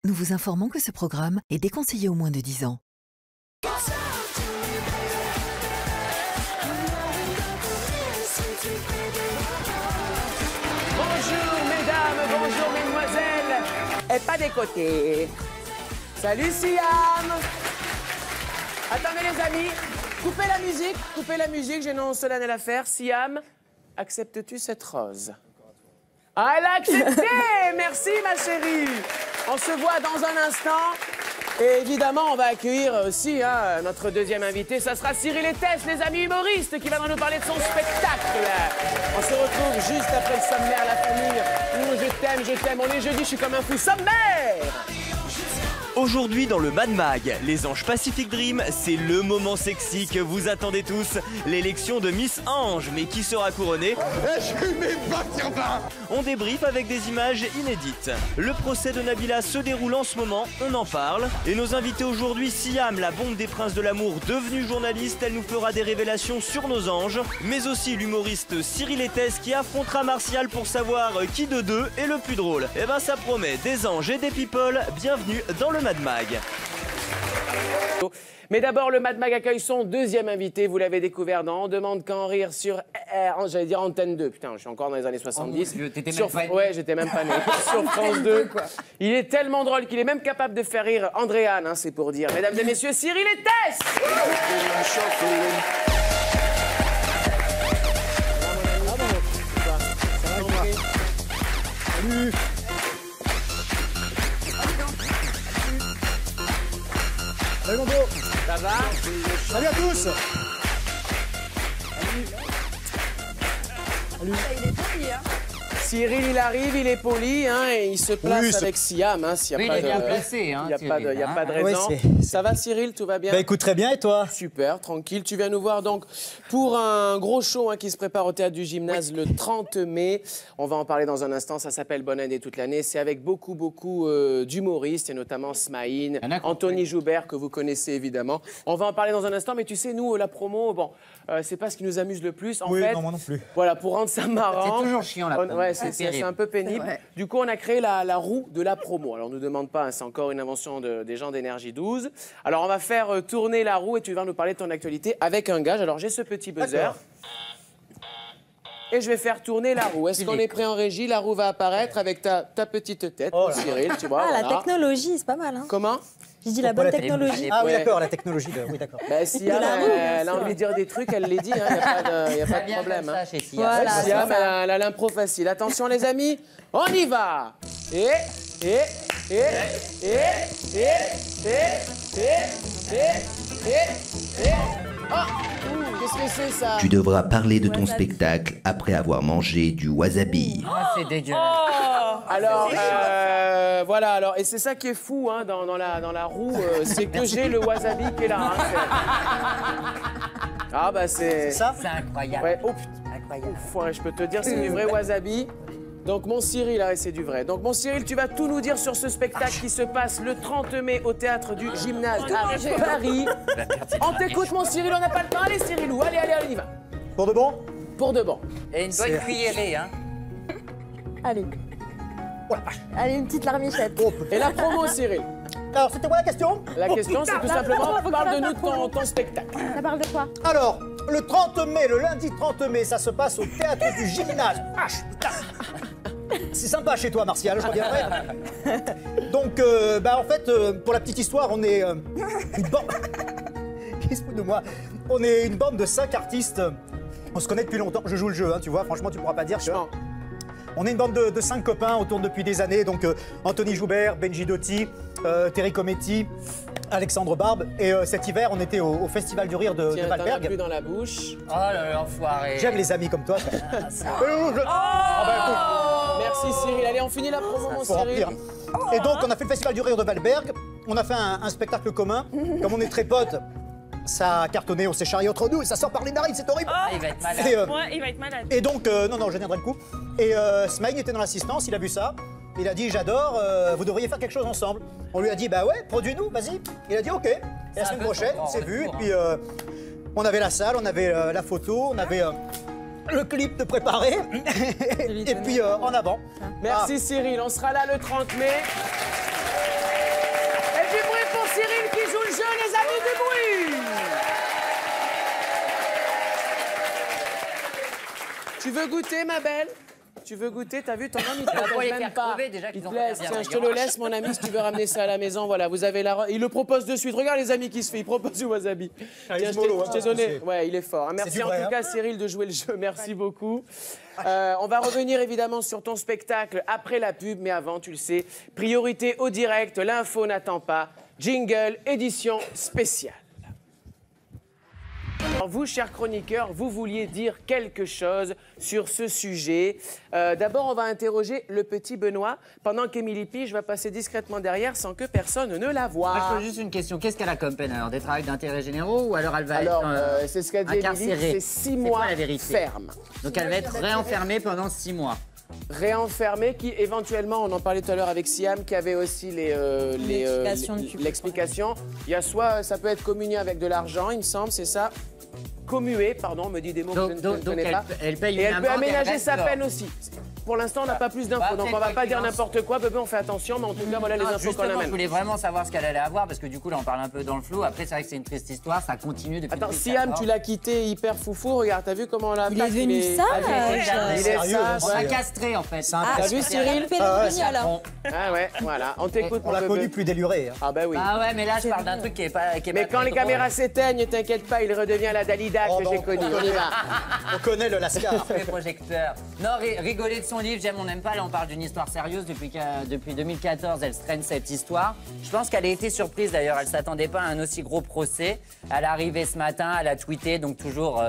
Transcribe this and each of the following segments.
Nous vous informons que ce programme est déconseillé aux moins de 10 ans. Bonjour mesdames, bonjour mesdemoiselles. Et pas des côtés. Salut Siam. Attendez les amis, coupez la musique, j'ai une annonce solennelle à faire. Siam, acceptes-tu cette rose? Ah, elle a accepté. Merci ma chérie. On se voit dans un instant. Et évidemment, on va accueillir aussi notre deuxième invité. Ça sera Cyril Etes, les amis humoristes, qui viendra nous parler de son spectacle. On se retrouve juste après le sommaire, la famille. Je t'aime. On est jeudi, je suis comme un fou. Sommaire! Aujourd'hui dans le Mad Mag, les Anges Pacific Dream, c'est le moment sexy que vous attendez tous. L'élection de Miss Ange, mais qui sera couronnée? On débriefe avec des images inédites. Le procès de Nabila se déroule en ce moment, on en parle. Et nos invités aujourd'hui, Siam, la bombe des princes de l'amour, devenue journaliste, elle nous fera des révélations sur nos anges. Mais aussi l'humoriste Cyril Etes qui affrontera Martial pour savoir qui de deux est le plus drôle. Et ben ça promet des anges et des people, bienvenue dans le Mad Mag. Mais d'abord, le Mad Mag accueille son deuxième invité. Vous l'avez découvert dans On demande qu'en rire sur, j'allais dire Antenne 2. Putain, je suis encore dans les années 70. Ouais, j'étais même pas né. Sur France 2. Il est tellement drôle qu'il est même capable de faire rire Andréane, hein, c'est pour dire. Mesdames et messieurs, Cyril Etes. Salut. Salut mon beau. Ça va? Salut à tous. Salut. Il est poli, hein. Cyril, il arrive, il est poli, hein, et il se place Oui, avec Siam. Hein, Oui, il est bien placé. Il n'y a pas de raison. Ouais, ça va Cyril, tout va bien? Bah écoute, très bien, et toi? Super, tranquille. Tu viens nous voir donc pour un gros show qui se prépare au Théâtre du Gymnase le 30 mai. On va en parler dans un instant. Ça s'appelle Bonne année toute l'année. C'est avec beaucoup d'humoristes, et notamment Smaïn, Anthony Joubert, que vous connaissez évidemment. On va en parler dans un instant, mais tu sais, nous, la promo, bon, c'est pas ce qui nous amuse le plus. En fait, non, moi non plus. Voilà, pour rendre ça marrant. C'est toujours chiant, la promo. Ouais, c'est un peu pénible. Du coup, on a créé la roue de la promo. Alors, on ne nous demande pas, hein, c'est encore une invention des gens d'Énergie 12. Alors, on va faire tourner la roue et tu vas nous parler de ton actualité avec un gage. Alors, j'ai ce petit buzzer. Et je vais faire tourner la roue. Est-ce qu'on est prêt en régie? La roue va apparaître avec ta petite tête, Cyril, tu vois. Ah, la technologie, c'est pas mal, hein. Comment? J'ai dit la bonne technologie. Ah oui, d'accord, la technologie. Oui, d'accord. Bah, Siam, elle a envie de dire des trucs, elle les dit, il n'y a pas de problème. Hein. Voilà, Siam, elle a l'impro facile. Attention les amis, on y va. Oh, qu'est-ce que c'est ça? Tu devras parler de ton spectacle après avoir mangé du wasabi. Ah, c'est dégueulasse. Alors, voilà, alors, et c'est ça qui est fou hein, dans la roue, c'est que j'ai le wasabi qui est là. Hein, ah bah c'est... Ça? C'est incroyable. Ouais, oh putain, Incroyable. ouais, je peux te dire, c'est du vrai wasabi. Donc mon Cyril, là, c'est du vrai. Donc mon Cyril, tu vas tout nous dire sur ce spectacle qui se passe le 30 mai au Théâtre du Gymnase à Paris. On t'écoute mon Cyril, on n'a pas le temps. Allez Cyrilou, allez, on y va. Pour de bon? Pour de bon. Et une bonne cuillerée, hein. Allez. Allez, une petite larmichette. Et la promo Cyril. Alors, c'était quoi la question? La question, c'est tout simplement, parle-nous de ton spectacle. Ça parle de quoi? Alors, le 30 mai, le lundi 30 mai, ça se passe au Théâtre du Gymnase. Ah, putain. C'est sympa chez toi, Martial, je reviendrai. Donc, en fait, pour la petite histoire, on est une bande... Qui se fout de moi? On est une bande de 5 artistes. On se connaît depuis longtemps. Je joue le jeu, hein, tu vois. Franchement, tu pourras pas dire que... On est une bande de 5 copains, on tourne depuis des années. Donc, Anthony Joubert, Benji Dotti, Terry Cometti, Alexandre Barbe. Et cet hiver, on était au Festival du Rire de Valberg. Plus dans la bouche. Oh là là, enfoiré. J'aime les amis comme toi. Merci Cyril. Allez, on finit la promo, mon Faut Cyril. remplir. Et donc, on a fait le Festival du Rire de Valberg. On a fait un spectacle commun. Comme on est très potes, ça a cartonné, on s'est charrié entre nous et ça sort par les narines, c'est horrible. Ah, il va être malade. Il va être malade. Et donc, non, je tiendrai le coup. Et Smaïn était dans l'assistance, il a vu ça. Il a dit, j'adore, vous devriez faire quelque chose ensemble. On lui a dit, bah ouais, produis-nous, vas-y. Il a dit, ok. Et la semaine prochaine, on s'est vu. Et puis, on avait la salle, on avait la photo, on avait le clip de préparer. Et puis, en avant. Merci Cyril, on sera là le 30 mai. veux goûter, ma belle? Tu veux goûter? T'as vu, ton homme, il te pour les laisse même faire pas. crever, déjà, Il qu'ils te ont laisse. pas bien Tiens, je te raison. le laisse, mon ami, si tu veux ramener ça à la maison. Voilà, vous avez la... Il le propose de suite. Regarde les amis qui se fait. Il propose du wasabi. Tiens, je t'ai donné. Ouais, il est fort. Hein. Merci en tout cas, Cyril, de jouer le jeu. Merci beaucoup. On va revenir évidemment sur ton spectacle après la pub, mais avant, tu le sais, priorité au direct, l'info n'attend pas. Jingle, édition spéciale. Alors vous, chers chroniqueurs, vous vouliez dire quelque chose sur ce sujet. D'abord, on va interroger le petit Benoît, pendant qu'Émilie Pige va passer discrètement derrière sans que personne ne la voie. Moi, je pose juste une question. Qu'est-ce qu'elle a comme peine alors? Des travails d'intérêt généraux ou alors elle va Alors, être c'est ce qu'a dit Émilie, c'est 6 mois ferme. Donc elle va être réenfermée pendant 6 mois. Réenfermée, qui éventuellement, on en parlait tout à l'heure avec Siam, qui avait aussi l'explication. Il y a soit, ça peut être communié avec de l'argent, il me semble, c'est ça. Commué, pardon, on me dit des mots que je ne connais pas. Elle paye et une elle peut amende, aménager elle sa reste peine aussi. Pour l'instant, on n'a pas plus d'infos, donc on va pas dire n'importe quoi. Bébé, on fait attention, mais en tout cas, voilà les infos qu'on amène. Je voulais vraiment savoir ce qu'elle allait avoir, parce que du coup, là, on parle un peu dans le flou. Après, c'est vrai que c'est une triste histoire, ça continue depuis. Attends, Siam, tu l'as quitté hyper foufou. Regarde, t'as vu comment on l'a Il est devenu sage. Il est sage. On l'a castré, en fait. T'as vu, Cyril? Ah ouais, voilà. On t'écoute, on l'a connu plus déluré. Hein. Ah bah oui. Ah ouais, mais là, je parle d'un truc qui est pas. Mais quand les caméras s'éteignent, t'inquiète pas, il redevient la Dalida que j'ai connue. On y va. On connaît le Lascar. Les projecteurs. Non, rigoler de son livre, j'aime, on n'aime pas. Là, on parle d'une histoire sérieuse. Depuis 2014, elle se traîne cette histoire. Je pense qu'elle a été surprise d'ailleurs. Elle ne s'attendait pas à un aussi gros procès. Elle est arrivée ce matin, elle a tweeté, donc toujours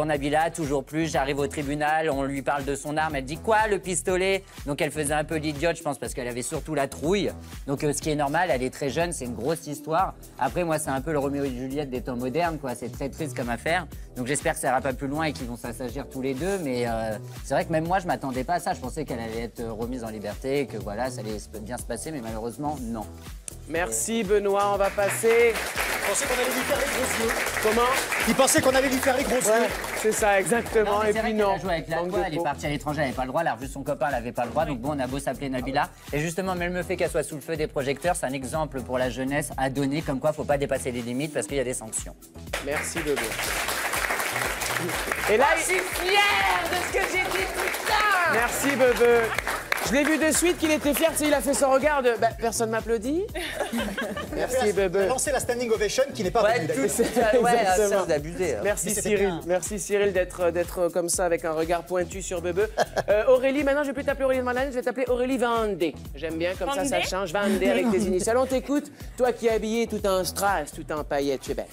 Nabila, toujours plus. J'arrive au tribunal, on lui parle de son arme. Elle dit quoi, le pistolet? Donc elle faisait un peu l'idiote, je pense, parce qu'elle avait surtout la trouille. Donc ce qui est normal, elle est très jeune, c'est une grosse histoire. Après, moi, c'est un peu le Roméo et Juliette des temps modernes, quoi. C'est très triste comme affaire. Donc j'espère que ça ira pas plus loin et qu'ils vont s'assagir tous les deux. Mais c'est vrai que même moi, je m'attendais pas à ça. Je pensais qu'elle allait être remise en liberté et que voilà, ça allait bien se passer, mais malheureusement, non. Merci Benoît, on va passer. Il pensait qu'on allait lui faire les gros yeux. Comment? Il pensait qu'on allait lui faire les gros yeux. C'est ça, exactement. Non, et c'est puis vrai non. qu'elle a joué avec l'alcool, elle est partie à l'étranger, elle n'avait pas le droit, elle a revu son copain, elle n'avait pas le droit. Donc bon, on a beau s'appeler Nabila. Et justement, même le fait qu'elle soit sous le feu des projecteurs, c'est un exemple pour la jeunesse à donner, comme quoi il ne faut pas dépasser les limites parce qu'il y a des sanctions. Merci Bébé. Et là, je suis fière de ce que j'ai dit, putain. Merci Bébé. Je l'ai vu de suite qu'il était fier, tu sais, il a fait son regard de bah, personne m'applaudit. Merci Bébé. Il a lancé la standing ovation qui n'est pas venue. Ouais, ça vous abusez. Merci Cyril. Merci Cyril d'être comme ça avec un regard pointu sur Bébé. Aurélie, maintenant je vais plus t'appeler Aurélie de Marlène, je vais t'appeler Aurélie Vandé. J'aime bien comme ça change. Vandé avec tes initiales. On t'écoute. Toi qui es habillée tout en strass, tout en paillettes, tu es belle.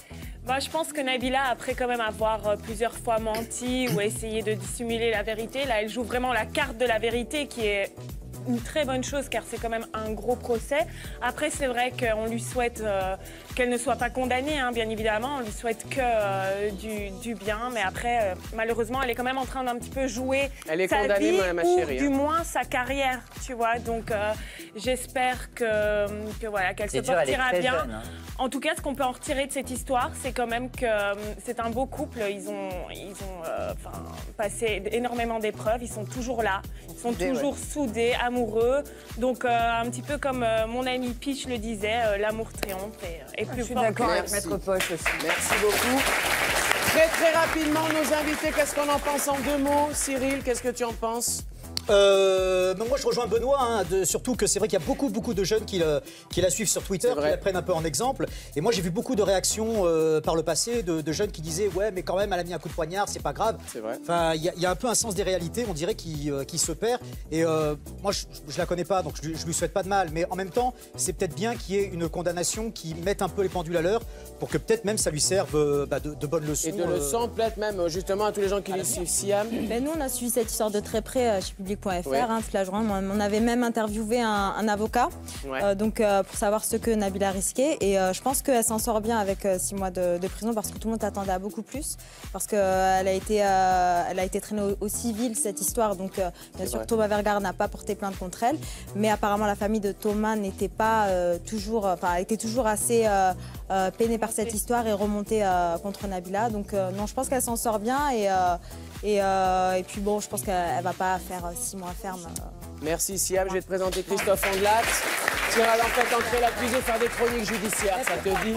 Bah, je pense que Nabila, après quand même avoir plusieurs fois menti ou essayé de dissimuler la vérité, là, elle joue vraiment la carte de la vérité qui est une très bonne chose car c'est quand même un gros procès. Après, c'est vrai qu'on lui souhaite qu'elle ne soit pas condamnée, hein, bien évidemment. On lui souhaite que du bien. Mais après, malheureusement, elle est quand même en train d'un petit peu jouer sa vie ou du moins sa carrière, tu vois. Donc, j'espère que voilà, qu'elle se portera bien. Jeune, hein. En tout cas, ce qu'on peut en retirer de cette histoire, c'est quand même que c'est un beau couple. Ils ont passé énormément d'épreuves. Ils sont toujours là. Ils sont toujours soudés, amoureux. Donc, un petit peu comme mon ami Pich le disait, l'amour triomphe et plus fort. Je suis d'accord avec Maître Poche aussi. Merci beaucoup. Très rapidement, nos invités, qu'est-ce qu'on en pense en 2 mots? Cyril, qu'est-ce que tu en penses? Moi je rejoins Benoît, hein, surtout que c'est vrai qu'il y a beaucoup de jeunes qui la suivent sur Twitter, qui la prennent un peu en exemple. Et moi j'ai vu beaucoup de réactions par le passé de jeunes qui disaient ouais mais quand même elle a mis un coup de poignard, c'est pas grave. C'est vrai. Enfin il y a un peu un sens des réalités, on dirait qui se perd. Et moi je la connais pas donc je lui souhaite pas de mal, mais en même temps c'est peut-être bien qu'il y ait une condamnation qui mette un peu les pendules à l'heure pour que peut-être même ça lui serve de bonnes leçons. Et de leçons peut-être même justement à tous les gens qui les suivent. Siam. Nous on a suivi cette histoire de très près chez Public.fr, hein, toute la journée. On avait même interviewé un avocat pour savoir ce que Nabila risquait. Et je pense qu'elle s'en sort bien avec 6 mois de prison parce que tout le monde s'attendait à beaucoup plus. Parce qu'elle a été traînée au civil, cette histoire. Donc bien sûr, Thomas Vergara n'a pas porté plainte contre elle. Mais apparemment, la famille de Thomas n'était pas était toujours assez peinée par cette histoire et remontée contre Nabila. Donc non, je pense qu'elle s'en sort bien. Et puis bon, je pense qu'elle ne va pas faire 6 mois ferme. Merci Siam, je vais te présenter Christophe Anglat. Tira en fait entrer l'accusé, faire des chroniques judiciaires, ça te dit?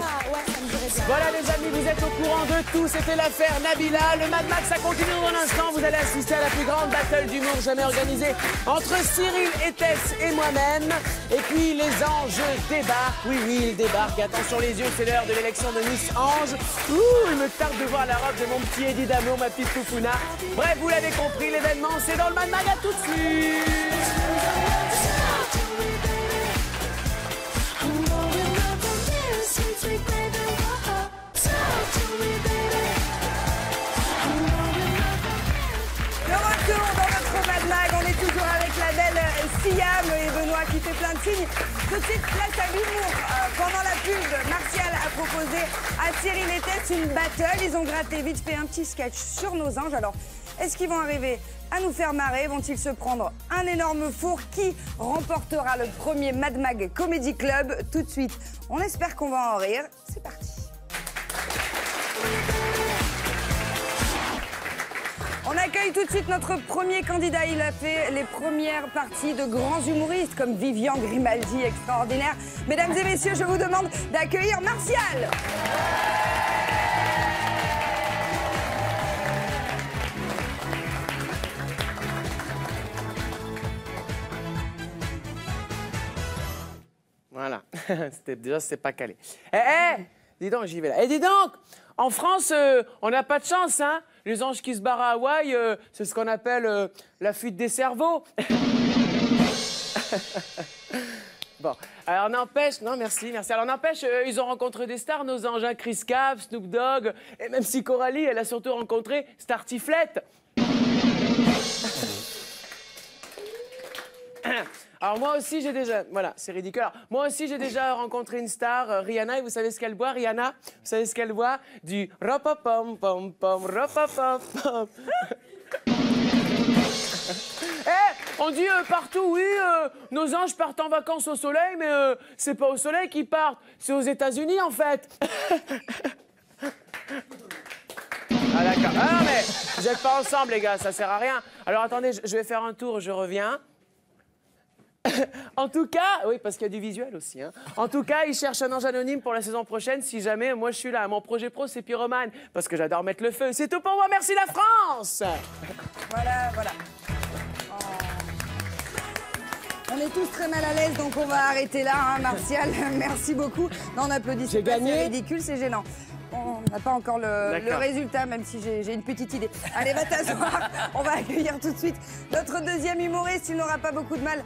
Voilà les amis, vous êtes au courant de tout, c'était l'affaire Nabila. Le Mad Max, ça continue dans un instant, vous allez assister à la plus grande battle d'humour jamais organisée entre Cyril et Tess et moi-même. Et puis les anges débarquent, oui, ils débarquent. Et attention les yeux, c'est l'heure de l'élection de Miss Ange. Ouh, il me tarde de voir la robe de mon petit Eddie d'amour, ma petite Foufouna. Bref, vous l'avez compris, l'événement, c'est dans le Mad Mag, à tout de suite. Le retour dans notre Mad Mag, on est toujours avec la belle Siam et Benoît qui fait plein de signes. Tout de suite, place à l'humour. Pendant la pub, Martial a proposé à Cyril et Tess une battle. Ils ont gratté vite fait un petit sketch sur nos anges. Alors, est-ce qu'ils vont arriver à nous faire marrer? Vont-ils se prendre un énorme four? Qui remportera le premier Mad Mag Comedy Club? Tout de suite, on espère qu'on va en rire. C'est parti. On accueille tout de suite notre premier candidat. Il a fait les premières parties de grands humoristes comme Vivian Grimaldi, extraordinaire. Mesdames et messieurs, je vous demande d'accueillir Martial. Voilà, déjà c'est pas calé. Dis donc, j'y vais là. Dis donc, en France, on n'a pas de chance, hein. Les anges qui se barrent à Hawaï, c'est ce qu'on appelle la fuite des cerveaux. Bon, alors n'empêche, non merci. Alors n'empêche, ils ont rencontré des stars, nos anges, hein, Chris Cave, Snoop Dogg, et même si Coralie, elle a surtout rencontré Startiflette. Alors moi aussi j'ai déjà, voilà, c'est ridicule. Alors, moi aussi j'ai déjà rencontré une star, Rihanna, et vous savez ce qu'elle boit, Rihanna? Vous savez ce qu'elle boit? Du ropopom pom pom ropopom pom. On dit partout, oui, nos anges partent en vacances au soleil, mais c'est pas au soleil qu'ils partent, c'est aux États-Unis en fait. Ah d'accord. Ah non mais vous n'êtes pas ensemble les gars, ça sert à rien. Alors attendez, je vais faire un tour, je reviens. En tout cas, oui, parce qu'il y a du visuel aussi. Hein. En tout cas, ils cherchent un ange anonyme pour la saison prochaine. Si jamais, moi, je suis là. Mon projet pro, c'est Pyromane, parce que j'adore mettre le feu. C'est tout pour moi. Merci la France. Voilà, voilà. Oh. On est tous très mal à l'aise, donc on va arrêter là, hein, Martial. Merci beaucoup. Non, on applaudit. J'ai gagné. C'est ridicule, c'est gênant. On n'a pas encore le résultat, même si j'ai une petite idée. Allez, va t'asseoir. On va accueillir tout de suite notre deuxième humoriste. Il n'aura pas beaucoup de mal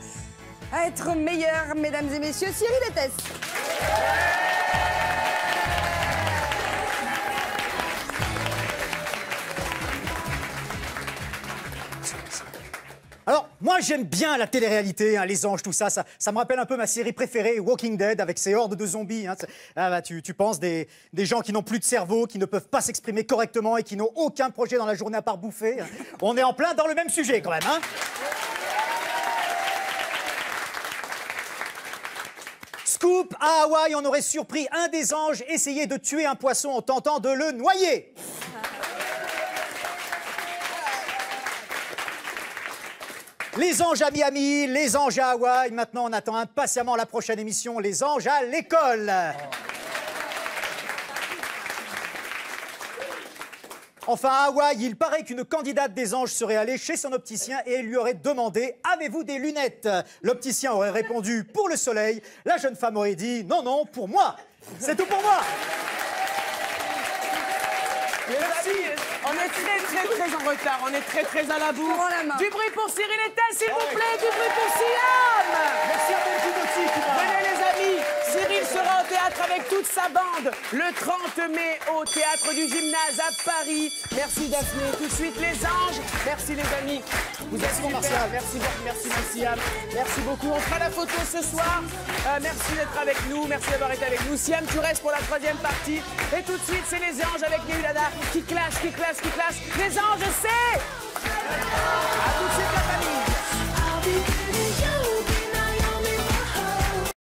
à être meilleur, mesdames et messieurs, Cyril et Tess. Alors, moi j'aime bien la télé-réalité, hein, les anges, tout ça, ça me rappelle un peu ma série préférée, Walking Dead, avec ses hordes de zombies. Hein. Tu penses des gens qui n'ont plus de cerveau, qui ne peuvent pas s'exprimer correctement et qui n'ont aucun projet dans la journée à part bouffer. Hein. On est en plein dans le même sujet quand même. Hein. Scoop, à Hawaï, on aurait surpris un des anges essayer de tuer un poisson en tentant de le noyer. Les anges à Miami, les anges à Hawaï. Maintenant, on attend impatiemment la prochaine émission, les anges à l'école. Enfin, à Hawaï, il paraît qu'une candidate des anges serait allée chez son opticien et elle lui aurait demandé « Avez-vous des lunettes ?» L'opticien aurait répondu « Pour le soleil ». La jeune femme aurait dit « Non, non, pour moi ». C'est tout pour moi. Merci. On est très en retard. On est très à la bourre. Du bruit pour Cyril et Tess, s'il vous plaît. Du bruit pour Siam. Merci à Benji. Venez les amis. Cyril sera au théâtre avec toute sa bande le 30 mai au théâtre du Gymnase à Paris. Merci Daphné. Tout de suite les anges. Merci les amis. Vous êtes super. Merci Siam. Merci beaucoup. On fera la photo ce soir. Merci d'être avec nous. Merci d'avoir été avec nous. Siam, tu restes pour la troisième partie. Et tout de suite, c'est les anges avec Néulada qui clash. Les anges, c'est... À tout de suite la famille.